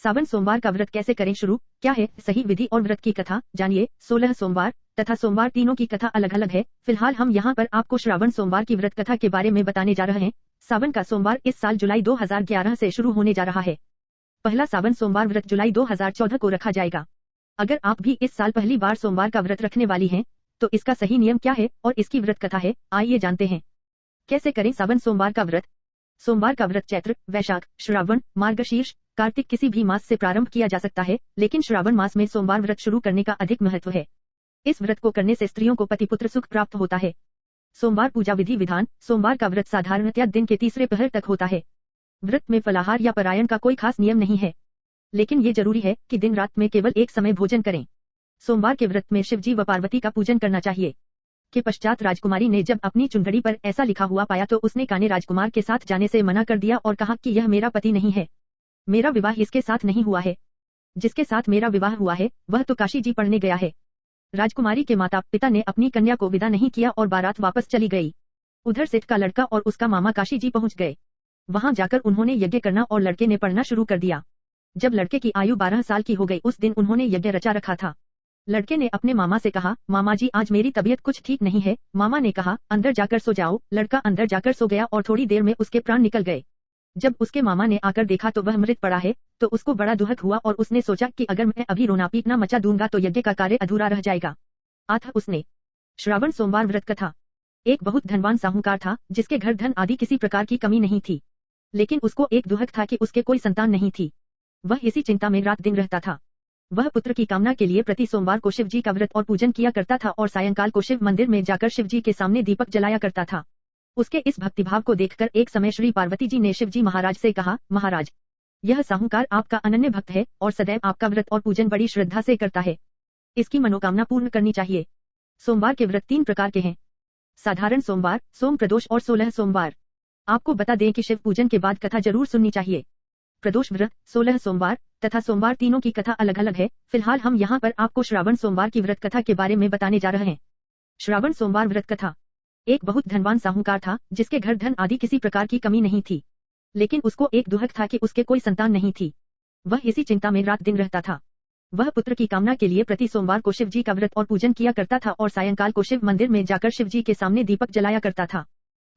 सावन सोमवार का व्रत कैसे करें शुरू, क्या है सही विधि और व्रत की कथा जानिए। 16 सोमवार तथा सोमवार तीनों की कथा अलग अलग है। फिलहाल हम यहाँ पर आपको श्रावण सोमवार की व्रत कथा के बारे में बताने जा रहे हैं। सावन का सोमवार इस साल जुलाई 2011 से शुरू होने जा रहा है। पहला सावन सोमवार व्रत जुलाई 2014 को रखा जाएगा। अगर आप भी इस साल पहली बार सोमवार का व्रत रखने वाली हैं, तो इसका सही नियम क्या है और इसकी व्रत कथा है, आइए जानते हैं। कैसे करें सावन सोमवार का व्रत। सोमवार का व्रत चैत्र, वैशाख, श्रावण, मार्गशीर्ष, कार्तिक किसी भी मास से प्रारंभ किया जा सकता है, लेकिन श्रावण मास में सोमवार व्रत शुरू करने का अधिक महत्व है। इस व्रत को करने से स्त्रियों को पति पुत्र सुख प्राप्त होता है। सोमवार पूजा विधि विधान। सोमवार का व्रत साधारणतया दिन के तीसरे पहर तक होता है। व्रत में फलाहार या परायण का कोई खास नियम नहीं है, लेकिन ये जरूरी है कि दिन रात में केवल एक समय भोजन करें। सोमवार के व्रत में शिवजी व पार्वती का पूजन करना चाहिए। के पश्चात राजकुमारी ने जब अपनी चुंदड़ी पर ऐसा लिखा हुआ पाया तो उसने कान्हे राजकुमार के साथ जाने से मना कर दिया और कहा कि यह मेरा पति नहीं है, मेरा विवाह इसके साथ नहीं हुआ है। जिसके साथ मेरा विवाह हुआ है वह तो काशी जी पढ़ने गया है। राजकुमारी के माता पिता ने अपनी कन्या को विदा नहीं किया और बारात वापस चली गई। उधर सेठ का लड़का और उसका मामा काशी जी पहुंच गए। वहां जाकर उन्होंने यज्ञ करना और लड़के ने पढ़ना शुरू कर दिया। जब लड़के की आयु 12 साल की हो गई उस दिन उन्होंने यज्ञ रचा रखा था। लड़के ने अपने मामा से कहा, मामा जी आज मेरी तबीयत कुछ ठीक नहीं है। मामा ने कहा, अंदर जाकर सो जाओ। लड़का अंदर जाकर सो गया और थोड़ी देर में उसके प्राण निकल गए। जब उसके मामा ने आकर देखा तो वह मृत पड़ा है, तो उसको बड़ा दुख हुआ और उसने सोचा कि अगर मैं अभी रोना पीटना मचा दूंगा तो यज्ञ का कार्य अधूरा रह जाएगा। अतः उसने श्रावण सोमवार व्रत कथा। एक बहुत धनवान साहूकार था जिसके घर धन आदि किसी प्रकार की कमी नहीं थी, लेकिन उसको एक दुख था कि उसके कोई संतान नहीं थी। वह इसी चिंता में रात दिन रहता था। वह पुत्र की कामना के लिए प्रति सोमवार को शिव जी का व्रत और पूजन किया करता था और सायंकाल को शिव मंदिर में जाकर शिव जी के सामने दीपक जलाया करता था। उसके इस भक्तिभाव को देखकर एक समय श्री पार्वती जी ने शिव जी महाराज से कहा, महाराज यह साहूकार आपका अनन्य भक्त है और सदैव आपका व्रत और पूजन बड़ी श्रद्धा से करता है। इसकी मनोकामना पूर्ण करनी चाहिए। सोमवार के व्रत 3 प्रकार के हैं। साधारण सोमवार, सोम प्रदोष और 16 सोमवार। आपको बता दें कि शिव पूजन के बाद कथा जरूर सुननी चाहिए। प्रदोष व्रत, 16 सोमवार तथा सोमवार तीनों की कथा अलग अलग है। फिलहाल हम यहाँ पर आपको श्रावण सोमवार की व्रत कथा के बारे में बताने जा रहे हैं। श्रावण सोमवार व्रत कथा। एक बहुत धनवान साहूकार था जिसके घर धन आदि किसी प्रकार की कमी नहीं थी, लेकिन उसको एक दुख था कि उसके कोई संतान नहीं थी। वह इसी चिंता में रात दिन रहता था। वह पुत्र की कामना के लिए प्रति सोमवार को शिव जी का व्रत और पूजन किया करता था और सायंकाल को शिव मंदिर में जाकर शिव जी के सामने दीपक जलाया करता था।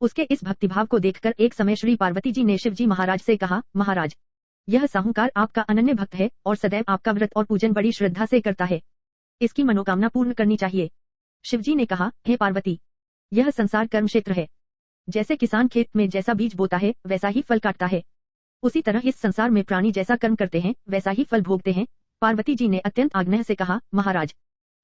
उसके इस भक्तिभाव को देखकर एक समय श्री पार्वती जी ने शिव जी महाराज से कहा, महाराज यह साहूकार आपका अनन्य भक्त है और सदैव आपका व्रत और पूजन बड़ी श्रद्धा से करता है। इसकी मनोकामना पूर्ण करनी चाहिए। शिवजी ने कहा, हे पार्वती यह संसार कर्म क्षेत्र है। जैसे किसान खेत में जैसा बीज बोता है वैसा ही फल काटता है, उसी तरह इस संसार में प्राणी जैसा कर्म करते हैं वैसा ही फल भोगते हैं। पार्वती जी ने अत्यंत आग्रह से कहा, महाराज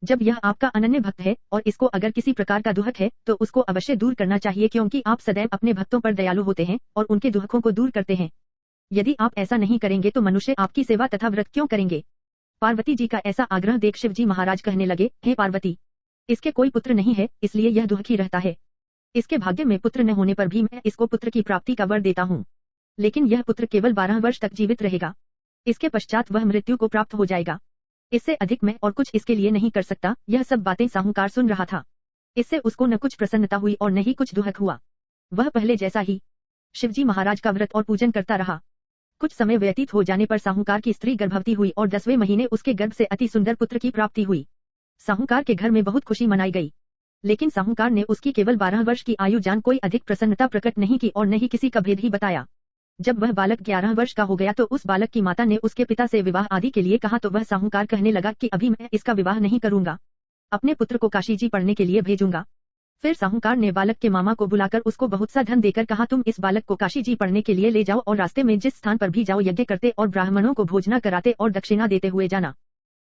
जब यह आपका अनन्य भक्त है और इसको अगर किसी प्रकार का दुख है तो उसको अवश्य दूर करना चाहिए, क्योंकि आप सदैव अपने भक्तों पर दयालु होते हैं और उनके दुखों को दूर करते हैं। यदि आप ऐसा नहीं करेंगे तो मनुष्य आपकी सेवा तथा व्रत क्यों करेंगे। पार्वती जी का ऐसा आग्रह देख शिव जी महाराज कहने लगे, हे पार्वती इसके कोई पुत्र नहीं है, इसलिए यह दुखी रहता है। इसके भाग्य में पुत्र न होने पर भी मैं इसको पुत्र की प्राप्ति का वर देता हूँ, लेकिन यह पुत्र केवल 12 वर्ष तक जीवित रहेगा। इसके पश्चात वह मृत्यु को प्राप्त हो जाएगा। इससे अधिक मैं और कुछ इसके लिए नहीं कर सकता। यह सब बातें साहूकार सुन रहा था। इससे उसको न कुछ प्रसन्नता हुई और न ही कुछ दुख हुआ। वह पहले जैसा ही शिवजी महाराज का व्रत और पूजन करता रहा। कुछ समय व्यतीत हो जाने पर साहूकार की स्त्री गर्भवती हुई और 10वें महीने उसके गर्भ से अति सुंदर पुत्र की प्राप्ति हुई। साहूकार के घर में बहुत खुशी मनाई गई, लेकिन साहूकार ने उसकी केवल 12 वर्ष की आयु जान कोई अधिक प्रसन्नता प्रकट नहीं की और न ही किसी का भेद ही बताया। जब वह बालक 11 वर्ष का हो गया तो उस बालक की माता ने उसके पिता से विवाह आदि के लिए कहा, तो वह साहूकार कहने लगा कि अभी मैं इसका विवाह नहीं करूंगा, अपने पुत्र को काशी जी पढ़ने के लिए भेजूंगा। फिर साहूकार ने बालक के मामा को बुलाकर उसको बहुत सा धन देकर कहा, तुम इस बालक को काशी जी पढ़ने के लिए ले जाओ और रास्ते में जिस स्थान पर भी जाओ यज्ञ करते और ब्राह्मणों को भोजना कराते और दक्षिणा देते हुए जाना।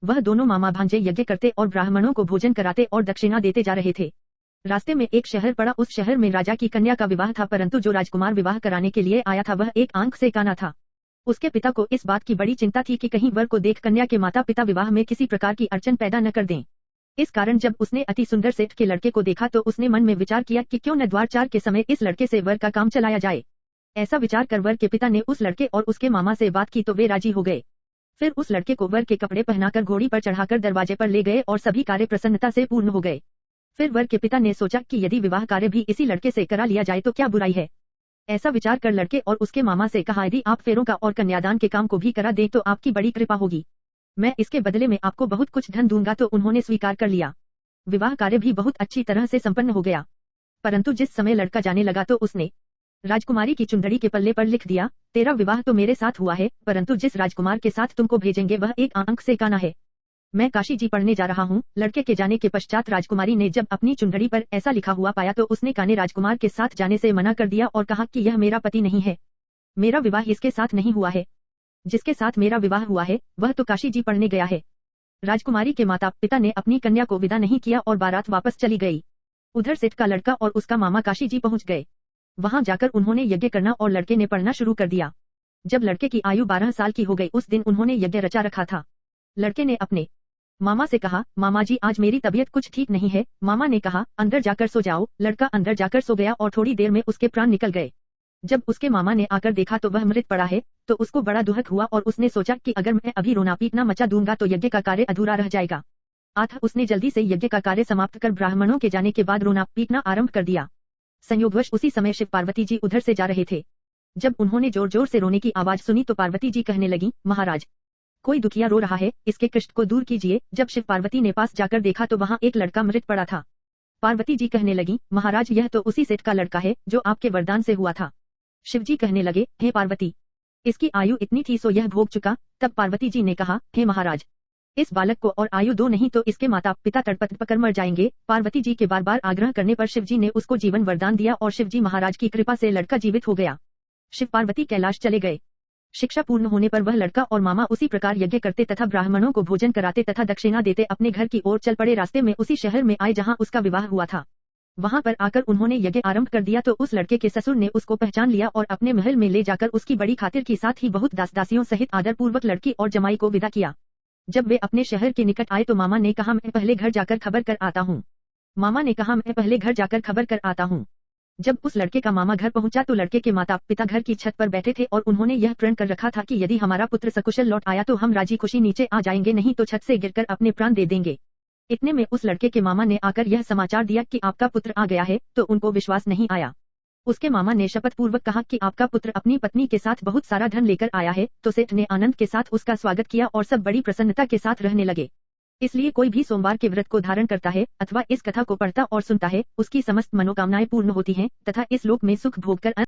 वह दोनों मामा भांजे यज्ञ करते और ब्राह्मणों को भोजन कराते और दक्षिणा देते जा रहे थे। रास्ते में एक शहर पड़ा। उस शहर में राजा की कन्या का विवाह था, परंतु जो राजकुमार विवाह कराने के लिए आया था वह एक आंख से काना था। उसके पिता को इस बात की बड़ी चिंता थी कि कहीं वर को देख कन्या के माता पिता विवाह में किसी प्रकार की अड़चन पैदा न कर दें। इस कारण जब उसने अति सुंदर सेठ के लड़के को देखा तो उसने मन में विचार किया कि क्यों न द्वारचार के समय इस लड़के से वर का काम चलाया जाए। ऐसा विचार कर वर के पिता ने उस लड़के और उसके मामा से बात की तो वे राजी हो गए। फिर उस लड़के को वर के कपड़े पहनाकर घोड़ी पर चढ़ाकर दरवाजे पर ले गए और सभी कार्य प्रसन्नता से पूर्ण हो गए। फिर वर के पिता ने सोचा कि यदि विवाह कार्य भी इसी लड़के से करा लिया जाए तो क्या बुराई है। ऐसा विचार कर लड़के और उसके मामा से कहा, यदि आप फेरों का और कन्यादान के काम को भी करा दें तो आपकी बड़ी कृपा होगी। मैं इसके बदले में आपको बहुत कुछ धन दूंगा। तो उन्होंने स्वीकार कर लिया। विवाह कार्य भी बहुत अच्छी तरह से संपन्न हो गया। परंतु जिस समय लड़का जाने लगा तो उसने राजकुमारी की चुंदड़ी के पल्ले पर लिख दिया, तेरा विवाह तो मेरे साथ हुआ है, परंतु जिस राजकुमार के साथ तुमको भेजेंगे वह एक आंख से काना है। मैं काशी जी पढ़ने जा रहा हूँ। लड़के के जाने के पश्चात राजकुमारी ने जब अपनी चुंदड़ी पर ऐसा लिखा हुआ पाया तो उसने काने राजकुमार के साथ जाने से मना कर दिया और कहा कि यह मेरा पति नहीं है, मेरा विवाह इसके साथ नहीं हुआ है। जिसके साथ मेरा विवाह हुआ है वह तो काशी जी पढ़ने गया है। राजकुमारी के माता पिता ने अपनी कन्या को विदा नहीं किया और बारात वापस चली गई। उधर सेठ का लड़का और उसका मामा काशी जी पहुंच गए। वहां जाकर उन्होंने यज्ञ करना और लड़के ने पढ़ना शुरू कर दिया। जब लड़के की आयु 12 साल की हो गई उस दिन उन्होंने यज्ञ रचा रखा था। लड़के ने अपने मामा से कहा, मामा जी आज मेरी तबीयत कुछ ठीक नहीं है। मामा ने कहा, अंदर जाकर सो जाओ। लड़का अंदर जाकर सो गया और थोड़ी देर में उसके प्राण निकल गए। जब उसके मामा ने आकर देखा तो वह मृत पड़ा है तो उसको बड़ा दुख हुआ और उसने सोचा कि अगर मैं अभी रोना पीटना मचा दूंगा तो यज्ञ का कार्य अधूरा रह जाएगा। अतः उसने जल्दी से यज्ञ का कार्य समाप्त कर ब्राह्मणों के जाने के बाद रोना पीटना आरंभ कर दिया। संयोगवश उसी समय शिव पार्वती जी उधर से जा रहे थे। जब उन्होंने जोर जोर से रोने की आवाज सुनी तो पार्वती जी कहने लगी, महाराज कोई दुखिया रो रहा है, इसके कष्ट को दूर कीजिए। जब शिव पार्वती ने पास जाकर देखा तो वहाँ एक लड़का मृत पड़ा था। पार्वती जी कहने लगी, महाराज यह तो उसी सेठ का लड़का है जो आपके वरदान से हुआ था। शिवजी कहने लगे, हे पार्वती इसकी आयु इतनी थी सो यह भोग चुका। तब पार्वती जी ने कहा, हे महाराज इस बालक को और आयु दो नहीं तो इसके माता पिता तड़पत पकर मर जाएंगे। पार्वती जी के बार बार आग्रह करने पर शिवजी ने उसको जीवन वरदान दिया और शिवजी महाराज की कृपा से लड़का जीवित हो गया। शिव पार्वती कैलाश चले गए। शिक्षा पूर्ण होने पर वह लड़का और मामा उसी प्रकार यज्ञ करते तथा ब्राह्मणों को भोजन कराते तथा दक्षिणा देते अपने घर की ओर चल पड़े। रास्ते में उसी शहर में आए जहाँ उसका विवाह हुआ था। वहां पर आकर उन्होंने यज्ञ आरंभ कर दिया तो उस लड़के के ससुर ने उसको पहचान लिया और अपने महल में ले जाकर उसकी बड़ी खातिर के साथ ही बहुत दास दासियों सहित आदर पूर्वक लड़की और जमाई को विदा किया। जब वे अपने शहर के निकट आए तो मामा ने कहा, मैं पहले घर जाकर खबर कर आता हूँ। मामा ने कहा, मैं पहले घर जाकर खबर कर आता हूँ। जब उस लड़के का मामा घर पहुंचा तो लड़के के माता पिता घर की छत पर बैठे थे और उन्होंने यह प्रण कर रखा था कि यदि हमारा पुत्र सकुशल लौट आया तो हम राजी खुशी नीचे आ जाएंगे, नहीं तो छत से गिरकर अपने प्राण दे देंगे। इतने में उस लड़के के मामा ने आकर यह समाचार दिया कि आपका पुत्र आ गया है तो उनको विश्वास नहीं आया। उसके मामा ने शपथ पूर्वक कहा कि आपका पुत्र अपनी पत्नी के साथ बहुत सारा धन लेकर आया है। तो सेठ ने आनंद के साथ उसका स्वागत किया और सब बड़ी प्रसन्नता के साथ रहने लगे। इसलिए कोई भी सोमवार के व्रत को धारण करता है अथवा इस कथा को पढ़ता और सुनता है उसकी समस्त मनोकामनाएं पूर्ण होती हैं तथा इस लोक में सुख भोग कर